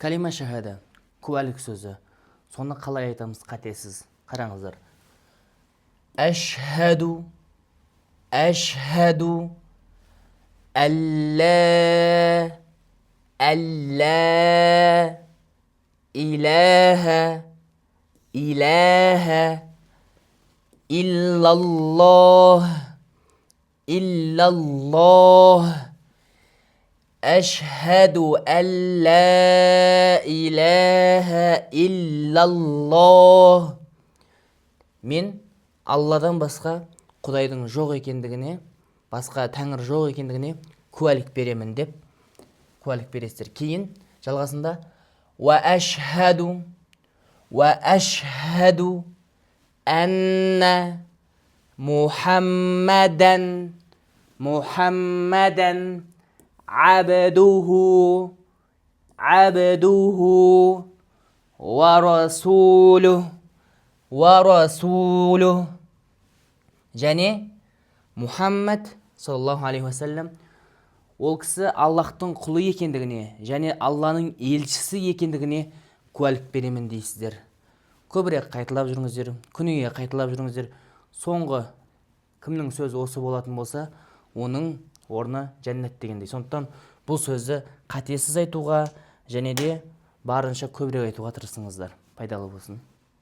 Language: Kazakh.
Калима шахада, куәлік сөзі. Соны қалай айтамыз қатесіз? Қараңыздар. Әшхәду, әшхәду, әллә, әллә, иләһә, иләһә, иллаллах, иллаллах, әшхәду әллә иләһә иллаллах. Мен Алладан басқа Құдайдың жоқ екендігіне, басқа тәңір жоқ екендігіне куәлік беремін деп куәлік бересіздер. Кейін жалғасында ва әшхәду әннә Мухаммадан абдуху ва расулух. Және Мұхаммад саллаллаху алейхи уассалам ол кісі Аллахтың құлы екендігіне және Алланың елшісі екендігіне куәлік беремін дейсіздер. Көбірек қайталап жүріңіздер, күніге қайталап жүріңіздер. Соңғы кімнің сөзі осы болатын болса, оның орны жәннат дегендей. Сондықтан бұл сөзді қатесіз айтуға және де барынша көбірек айтуға тырысыңыздар. Пайдалы болсын.